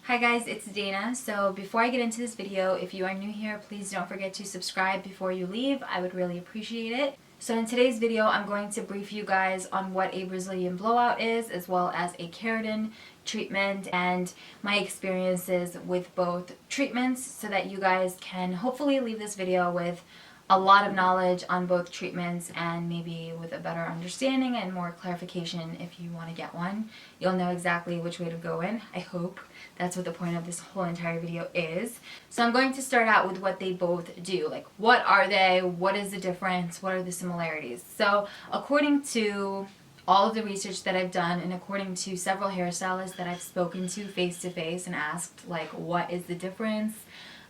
Hi guys, it's Dana. So before I get into this video, if you are new here, please don't forget to subscribe before you leave. I would really appreciate it. So in today's video, I'm going to brief you guys on what a Brazilian blowout is, as well as a keratin treatment and my experiences with both treatments, so that you guys can hopefully leave this video with a lot of knowledge on both treatments and maybe with a better understanding and more clarification if you want to get one. You'll know exactly which way to go in, I hope. That's what the point of this whole entire video is. So I'm going to start out with what they both do. Like, what are they? What is the difference? What are the similarities? So according to all of the research that I've done, and according to several hairstylists that I've spoken to face to face and asked, like, what is the difference?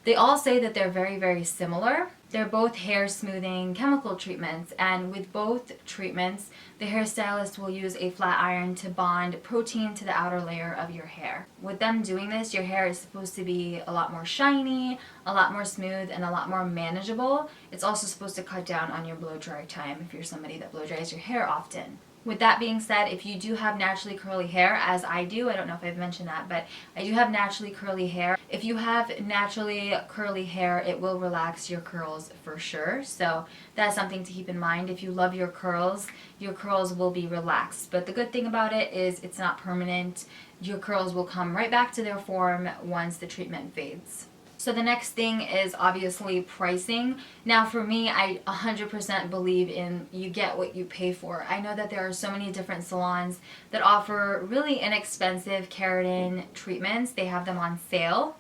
They all say that they're very, very similar. They're both hair smoothing chemical treatments, and with both treatments, the hairstylist will use a flat iron to bond protein to the outer layer of your hair. With them doing this, your hair is supposed to be a lot more shiny, a lot more smooth, and a lot more manageable. It's also supposed to cut down on your blow dry time if you're somebody that blow dries your hair often. With that being said, if you do have naturally curly hair, as I do, I don't know if I've mentioned that, but I do have naturally curly hair. If you have naturally curly hair, it will relax your curls for sure. So that's something to keep in mind. If you love your curls will be relaxed. But the good thing about it is it's not permanent. Your curls will come right back to their form once the treatment fades. So the next thing is obviously pricing. Now for me, I 100% believe in you get what you pay for. I know that there are so many different salons that offer really inexpensive keratin treatments. They have them on sale.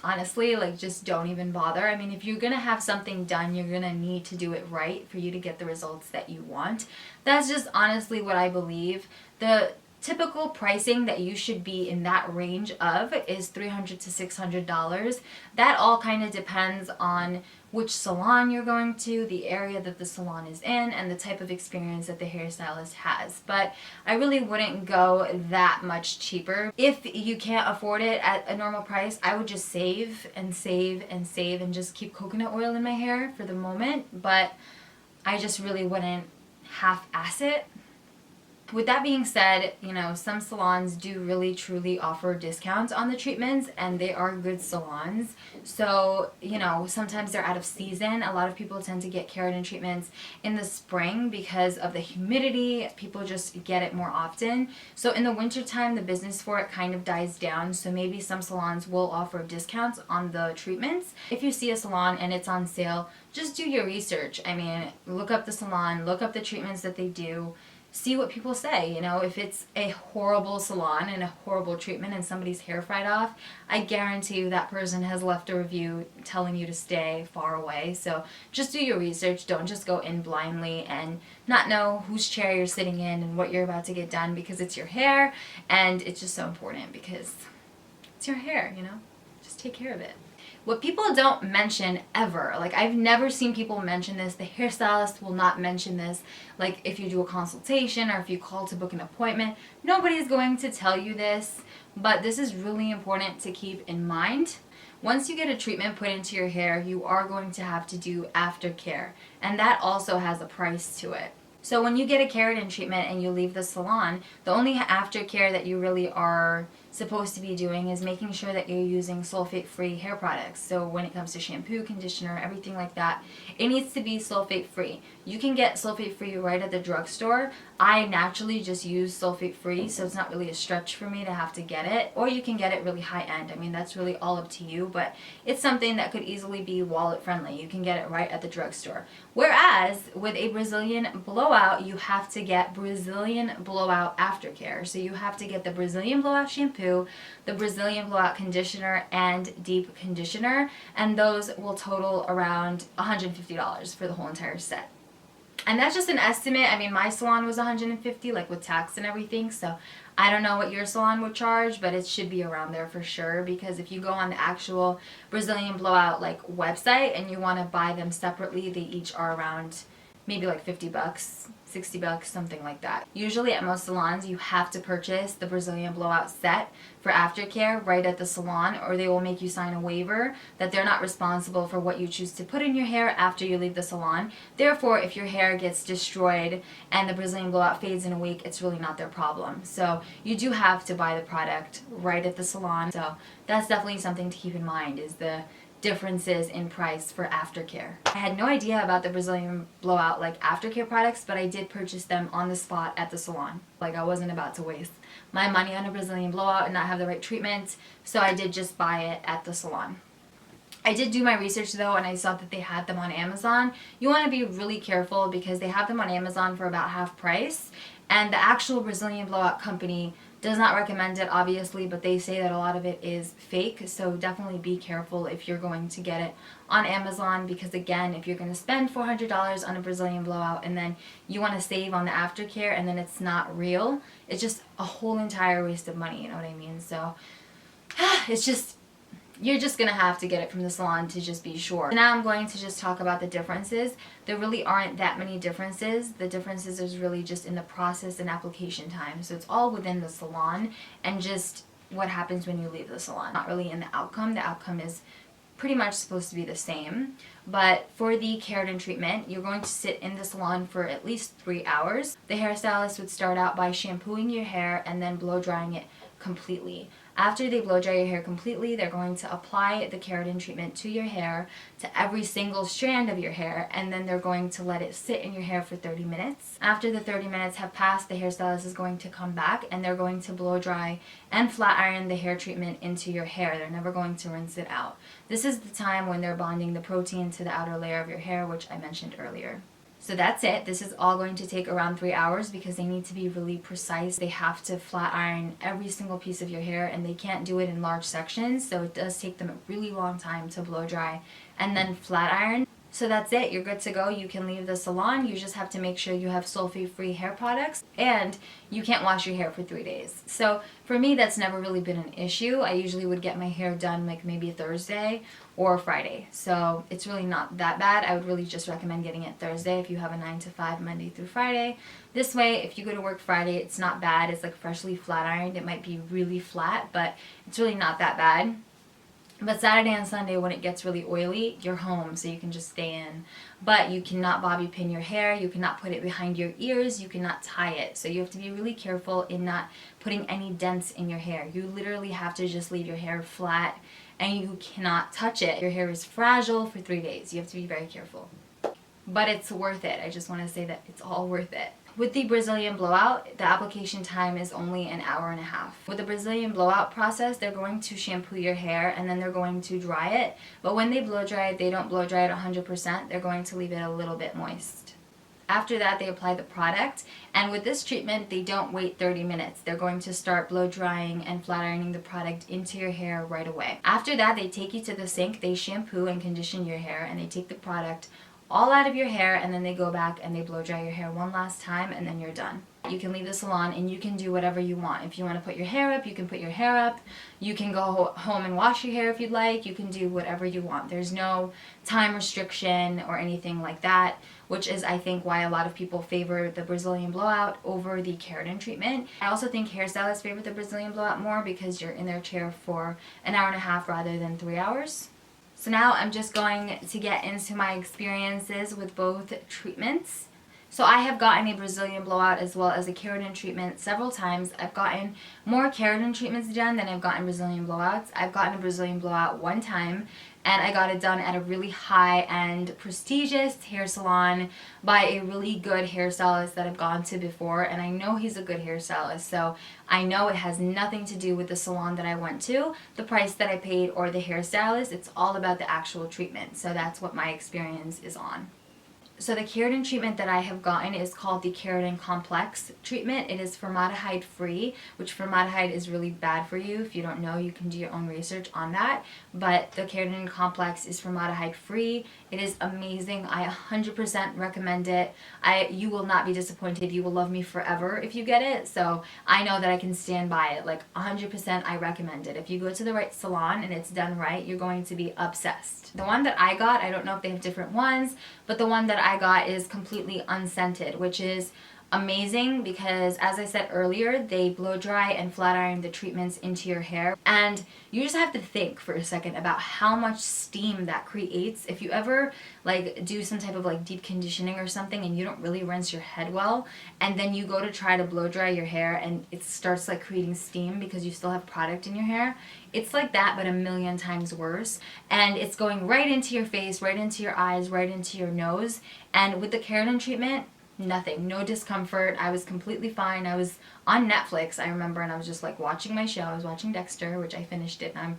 Honestly, like, just don't even bother. I mean, if you're gonna have something done, you're gonna need to do it right for you to get the results that you want. That's just honestly what I believe. The typical pricing that you should be in that range of is $300 to $600. That all kind of depends on which salon you're going to, the area that the salon is in, and the type of experience that the hairstylist has. But I really wouldn't go that much cheaper. If you can't afford it at a normal price, I would just save and save and save and just keep coconut oil in my hair for the moment. But I just really wouldn't half-ass it. With that being said, you know, some salons do really truly offer discounts on the treatments, and they are good salons. So, you know, sometimes they're out of season. A lot of people tend to get keratin treatments in the spring because of the humidity. People just get it more often. So in the wintertime, the business for it kind of dies down. So maybe some salons will offer discounts on the treatments. If you see a salon and it's on sale, just do your research. I mean, look up the salon, look up the treatments that they do. See what people say. You know, if it's a horrible salon and a horrible treatment and somebody's hair fried off, I guarantee you that person has left a review telling you to stay far away. So just do your research. Don't just go in blindly and not know whose chair you're sitting in and what you're about to get done, because it's your hair, and it's just so important because it's your hair, you know? Just take care of it. What people don't mention ever, like, I've never seen people mention this, the hairstylist will not mention this, like if you do a consultation or if you call to book an appointment, nobody's going to tell you this, but this is really important to keep in mind. Once you get a treatment put into your hair, you are going to have to do aftercare, and that also has a price to it. So when you get a keratin treatment and you leave the salon, the only aftercare that you really are supposed to be doing is making sure that you're using sulfate-free hair products. So when it comes to shampoo, conditioner, everything like that, it needs to be sulfate-free. You can get sulfate-free right at the drugstore. I naturally just use sulfate-free, so it's not really a stretch for me to have to get it. Or you can get it really high-end. I mean, that's really all up to you, but it's something that could easily be wallet-friendly. You can get it right at the drugstore. Whereas with a Brazilian blowout, you have to get Brazilian blowout aftercare. So you have to get the Brazilian blowout shampoo, the Brazilian blowout conditioner, and deep conditioner, and those will total around $150 for the whole entire set. And that's just an estimate. I mean, my salon was $150, like with tax and everything, so I don't know what your salon would charge, but it should be around there for sure, because if you go on the actual Brazilian blowout like website and you want to buy them separately, they each are around maybe like 50 bucks, 60 bucks, something like that. Usually at most salons you have to purchase the Brazilian Blowout set for Aftercare right at the salon, or they will make you sign a waiver that they're not responsible for what you choose to put in your hair after you leave the salon. Therefore, if your hair gets destroyed and the Brazilian Blowout fades in a week, it's really not their problem. So you do have to buy the product right at the salon. So that's definitely something to keep in mind, is the differences in price for Aftercare. I had no idea about the Brazilian Blowout like Aftercare products, but I did purchase them on the spot at the salon. Like, I wasn't about to waste my money on a Brazilian Blowout and not have the right treatment, so I did just buy it at the salon. I did do my research though, and I saw that they had them on Amazon. You want to be really careful because they have them on Amazon for about half price, and the actual Brazilian Blowout company does not recommend it, obviously, but they say that a lot of it is fake, so definitely be careful if you're going to get it on Amazon, because again, if you're going to spend $400 on a Brazilian Blowout and then you want to save on the Aftercare and then it's not real, it's just a whole entire waste of money, you know what I mean? So it's just, you're just going to have to get it from the salon to just be sure. So now I'm going to just talk about the differences. There really aren't that many differences. The differences is really just in the process and application time. So it's all within the salon and just what happens when you leave the salon. Not really in the outcome. The outcome is pretty much supposed to be the same. But for the keratin treatment, you're going to sit in the salon for at least 3 hours. The hairstylist would start out by shampooing your hair and then blow drying it completely. After they blow dry your hair completely, they're going to apply the keratin treatment to your hair, to every single strand of your hair, and then they're going to let it sit in your hair for 30 minutes. After the 30 minutes have passed, the hairstylist is going to come back and they're going to blow dry and flat iron the hair treatment into your hair. They're never going to rinse it out. This is the time when they're bonding the protein to the outer layer of your hair, which I mentioned earlier. So that's it. This is all going to take around 3 hours because they need to be really precise. They have to flat iron every single piece of your hair and they can't do it in large sections, so it does take them a really long time to blow dry and then flat iron. So that's it. You're good to go. You can leave the salon. You just have to make sure you have sulfate-free hair products, and you can't wash your hair for 3 days. So for me, that's never really been an issue. I usually would get my hair done like maybe Thursday or Friday. So it's really not that bad. I would really just recommend getting it Thursday if you have a 9 to 5 Monday through Friday. This way, if you go to work Friday, it's not bad. It's like freshly flat ironed. It might be really flat, but it's really not that bad. But Saturday and Sunday, when it gets really oily, you're home, so you can just stay in. But you cannot bobby pin your hair, you cannot put it behind your ears, you cannot tie it. So you have to be really careful in not putting any dents in your hair. You literally have to just leave your hair flat, and you cannot touch it. Your hair is fragile for 3 days. You have to be very careful. But it's worth it. I just want to say that it's all worth it. With the Brazilian Blowout, the application time is only an hour and a half. With the Brazilian Blowout process, they're going to shampoo your hair and then they're going to dry it. But when they blow dry it, they don't blow dry it 100%. They're going to leave it a little bit moist. After that, they apply the product, and with this treatment, they don't wait 30 minutes. They're going to start blow drying and flat ironing the product into your hair right away. After that, they take you to the sink, they shampoo and condition your hair, and they take the product all out of your hair, and then they go back and they blow dry your hair one last time, and then you're done. You can leave the salon and you can do whatever you want. If you want to put your hair up, you can put your hair up. You can go home and wash your hair if you'd like. You can do whatever you want. There's no time restriction or anything like that, which is, I think, why a lot of people favor the Brazilian Blowout over the keratin treatment. I also think hairstylists favor the Brazilian Blowout more because you're in their chair for an hour and a half rather than 3 hours. So now I'm just going to get into my experiences with both treatments. So I have gotten a Brazilian Blowout as well as a keratin treatment several times. I've gotten more keratin treatments done than I've gotten Brazilian Blowouts. I've gotten a Brazilian Blowout one time, and I got it done at a really high-end, prestigious hair salon by a really good hairstylist that I've gone to before, and I know he's a good hairstylist, so I know it has nothing to do with the salon that I went to, the price that I paid, or the hairstylist. It's all about the actual treatment, so that's what my experience is on. So the keratin treatment that I have gotten is called the Keratin Complex treatment. It is formaldehyde free, which formaldehyde is really bad for you. If you don't know, you can do your own research on that. But the Keratin Complex is formaldehyde free. It is amazing. I 100% recommend it. You will not be disappointed. You will love me forever if you get it. So I know that I can stand by it. Like 100% I recommend it. If you go to the right salon and it's done right, you're going to be obsessed. The one that I got, I don't know if they have different ones, but the one that I got is completely unscented, which is amazing because, as I said earlier, they blow dry and flat iron the treatments into your hair. And you just have to think for a second about how much steam that creates. If you ever like do some type of like deep conditioning or something and you don't really rinse your head well, and then you go to try to blow dry your hair and it starts like creating steam because you still have product in your hair, it's like that but a million times worse. And it's going right into your face, right into your eyes, right into your nose. And with the keratin treatment, nothing, no discomfort. I was completely fine. I was on Netflix, I remember, and I was just like watching my show. I was watching Dexter, which I finished it, and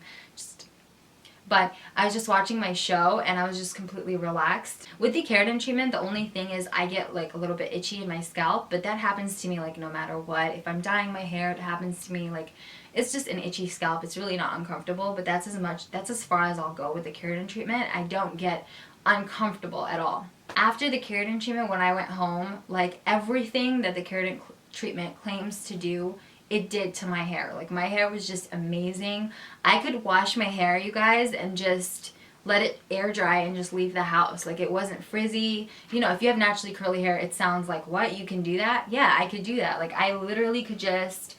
but I was just watching my show and I was just completely relaxed. With the keratin treatment, the only thing is I get like a little bit itchy in my scalp, but that happens to me like no matter what. If I'm dyeing my hair, it happens to me. Like, it's just an itchy scalp. It's really not uncomfortable, but that's as far as I'll go with the keratin treatment. I don't get uncomfortable at all. After the keratin treatment, when I went home, like everything that the keratin treatment claims to do, it did to my hair. Like, my hair was just amazing. I could wash my hair, you guys, and just let it air dry and just leave the house. Like, it wasn't frizzy. You know, if you have naturally curly hair, it sounds like, what, you can do that? Yeah, I could do that. Like, I literally could just,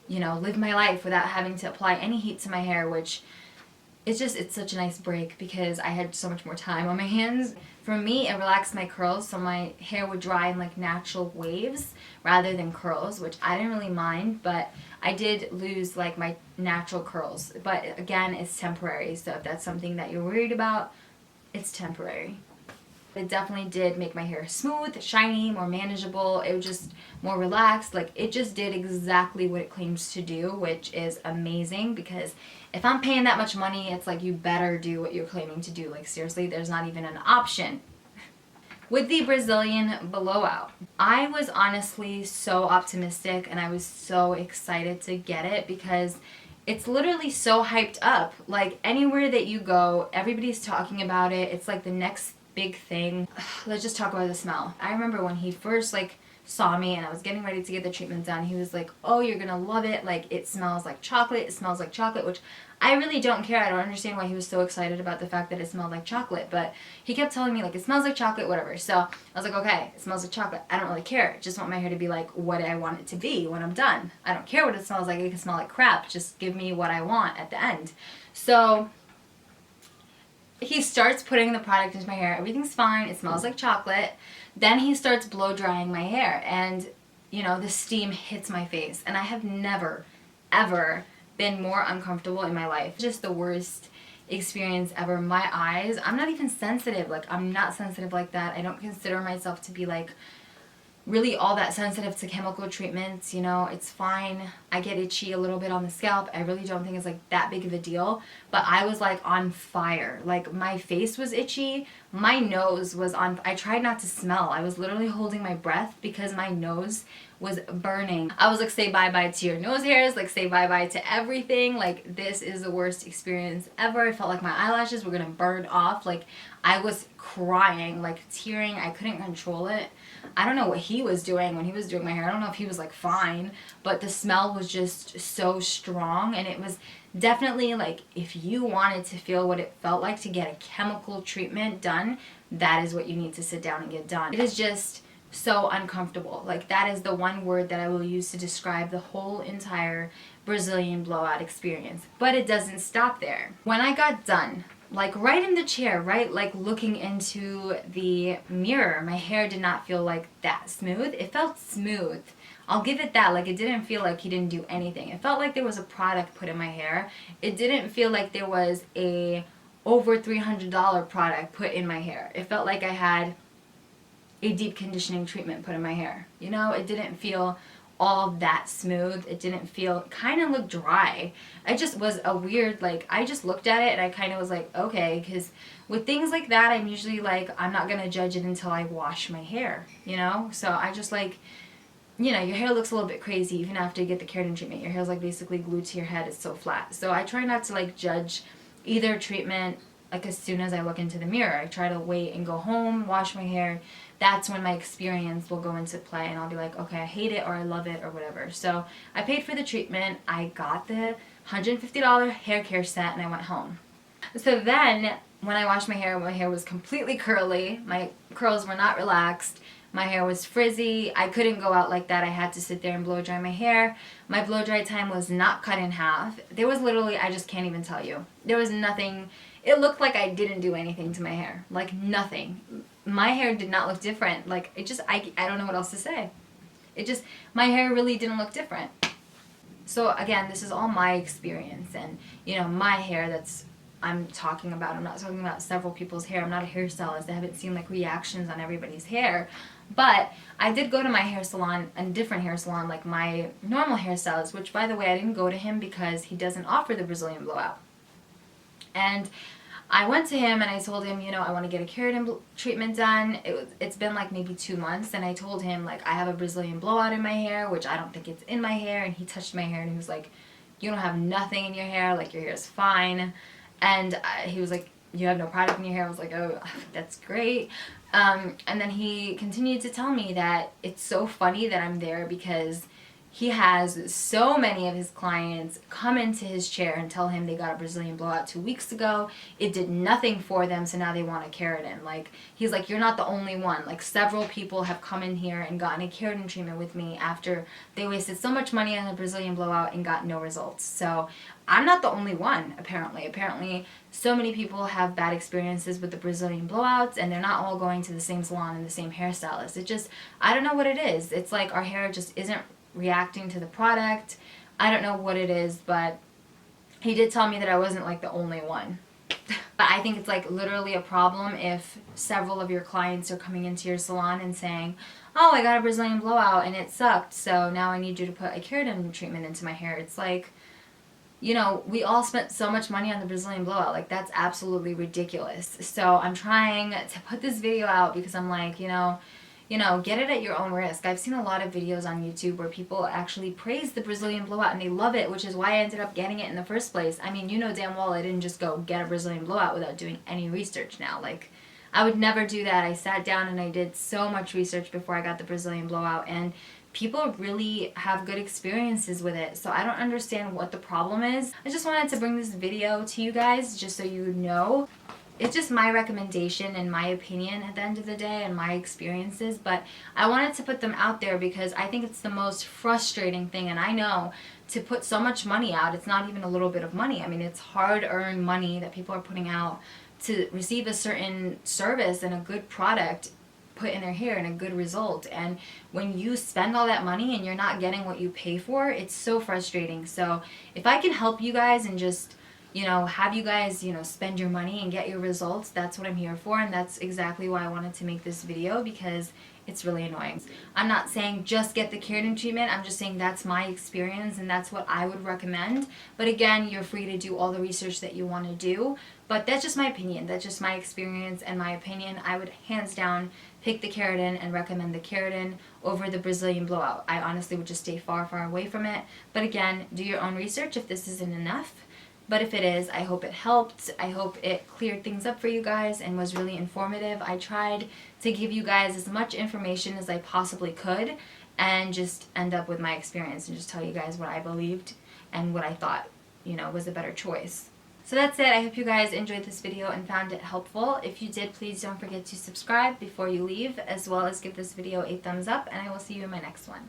you know, live my life without having to apply any heat to my hair, which it's such a nice break because I had so much more time on my hands. For me, it relaxed my curls, so my hair would dry in like natural waves rather than curls, which I didn't really mind, but I did lose like my natural curls. But again, it's temporary, so if that's something that you're worried about, it's temporary. It definitely did make my hair smooth, shiny, more manageable. It was just more relaxed. Like, it just did exactly what it claims to do, which is amazing, because if I'm paying that much money, it's like you better do what you're claiming to do. Like, seriously, there's not even an option. With the Brazilian Blowout, I was honestly so optimistic and I was so excited to get it because it's literally so hyped up. Like, anywhere that you go, everybody's talking about it. It's like the next big thing. Let's just talk about the smell. I remember when he first like saw me and I was getting ready to get the treatment done, he was like, oh, you're gonna love it, like it smells like chocolate, it smells like chocolate, which I really don't care. I don't understand why he was so excited about the fact that it smelled like chocolate, but he kept telling me like it smells like chocolate, whatever. So I was like, okay, it smells like chocolate, I don't really care, just want my hair to be like what I want it to be when I'm done. I don't care what it smells like, it can smell like crap, just give me what I want at the end. So he starts putting the product into my hair. Everything's fine. It smells like chocolate. Then he starts blow drying my hair and, you know, the steam hits my face. And I have never, ever been more uncomfortable in my life. Just the worst experience ever. My eyes, I'm not even sensitive. Like, I'm not sensitive like that. I don't consider myself to be like really all that sensitive to chemical treatments, you know, it's fine. I get itchy a little bit on the scalp. I really don't think it's like that big of a deal, but I was like on fire. Like, my face was itchy, my nose was on, I tried not to smell. I was literally holding my breath because my nose was burning. I was like, say bye-bye to your nose hairs, like say bye-bye to everything. Like, this is the worst experience ever. I felt like my eyelashes were gonna burn off. Like, I was crying, like tearing. I couldn't control it. I don't know what he was doing when he was doing my hair. I don't know if he was like fine, but the smell was just so strong, and it was definitely like, if you wanted to feel what it felt like to get a chemical treatment done, that is what you need to sit down and get done. It is just so uncomfortable. Like, that is the one word that I will use to describe the whole entire Brazilian blowout experience. But it doesn't stop there. When I got done, like right in the chair, right, like looking into the mirror, my hair did not feel like that smooth. It felt smooth. I'll give it that. Like, it didn't feel like he didn't do anything. It felt like there was a product put in my hair. It didn't feel like there was a over $300 product put in my hair. It felt like I had a deep conditioning treatment put in my hair. You know, it didn't feel all that smooth. It didn't feel, kind of looked dry. It just was a weird, like, I just looked at it and I kind of was like, okay, because with things like that, I'm usually like, I'm not going to judge it until I wash my hair, you know? So I just like, you know, your hair looks a little bit crazy even after you get the keratin treatment. Your hair's like basically glued to your head. It's so flat. So I try not to like judge either treatment like as soon as I look into the mirror. I try to wait and go home, wash my hair. That's when my experience will go into play, and I'll be like, okay, I hate it or I love it or whatever. So I paid for the treatment. I got the $150 hair care set and I went home. So then when I washed my hair was completely curly. My curls were not relaxed. My hair was frizzy. I couldn't go out like that. I had to sit there and blow dry my hair. My blow dry time was not cut in half. There was literally, I just can't even tell you. There was nothing. It looked like I didn't do anything to my hair. Like nothing. My hair did not look different. Like it just, I don't know what else to say. It just, my hair really didn't look different. So again, this is all my experience and, you know, my hair that's I'm talking about. I'm not talking about several people's hair. I'm not a hairstylist. I haven't seen like reactions on everybody's hair. But I did go to my hair salon, a different hair salon, like my normal hairstylist, which by the way, I didn't go to him because he doesn't offer the Brazilian blowout. And I went to him and I told him, you know, I want to get a keratin treatment done. It's been like maybe 2 months, and I told him like I have a Brazilian blowout in my hair, which I don't think it's in my hair. And he touched my hair and he was like, you don't have nothing in your hair, like your hair is fine. And he was like, you have no product in your hair. I was like, oh, that's great. And then he continued to tell me that it's so funny that I'm there because he has so many of his clients come into his chair and tell him they got a Brazilian blowout 2 weeks ago. It did nothing for them, so now they want a keratin. Like, he's like, you're not the only one. Like, several people have come in here and gotten a keratin treatment with me after they wasted so much money on a Brazilian blowout and got no results. So I'm not the only one, apparently. Apparently, so many people have bad experiences with the Brazilian blowouts, and they're not all going to the same salon and the same hairstylist. It just, I don't know what it is. It's like our hair just isn't reacting to the product. I don't know what it is, but he did tell me that I wasn't like the only one. But I think it's like literally a problem if several of your clients are coming into your salon and saying, oh, I got a Brazilian blowout and it sucked, so now I need you to put a keratin treatment into my hair. It's like, you know, we all spent so much money on the Brazilian blowout. Like, that's absolutely ridiculous. So I'm trying to put this video out because I'm like, you know, get it at your own risk. I've seen a lot of videos on YouTube where people actually praise the Brazilian blowout and they love it, which is why I ended up getting it in the first place. I mean, you know damn well I didn't just go get a Brazilian blowout without doing any research now. Like, I would never do that. I sat down and I did so much research before I got the Brazilian blowout, and people really have good experiences with it. So I don't understand what the problem is. I just wanted to bring this video to you guys just so you know. It's just my recommendation and my opinion at the end of the day and my experiences, but I wanted to put them out there because I think it's the most frustrating thing. And I know to put so much money out, it's not even a little bit of money. I mean, it's hard-earned money that people are putting out to receive a certain service and a good product put in their hair and a good result. And when you spend all that money and you're not getting what you pay for, it's so frustrating. So if I can help you guys and just, you know, have you guys, you know, spend your money and get your results, that's what I'm here for. And that's exactly why I wanted to make this video, because it's really annoying. I'm not saying just get the keratin treatment. I'm just saying that's my experience and that's what I would recommend. But again, you're free to do all the research that you want to do. But that's just my opinion. That's just my experience and my opinion. I would hands down pick the keratin and recommend the keratin over the Brazilian blowout. I honestly would just stay far, far away from it. But again, do your own research if this isn't enough. But if it is, I hope it helped. I hope it cleared things up for you guys and was really informative. I tried to give you guys as much information as I possibly could and just end up with my experience and just tell you guys what I believed and what I thought, you know, was a better choice. So that's it. I hope you guys enjoyed this video and found it helpful. If you did, please don't forget to subscribe before you leave, as well as give this video a thumbs up, and I will see you in my next one.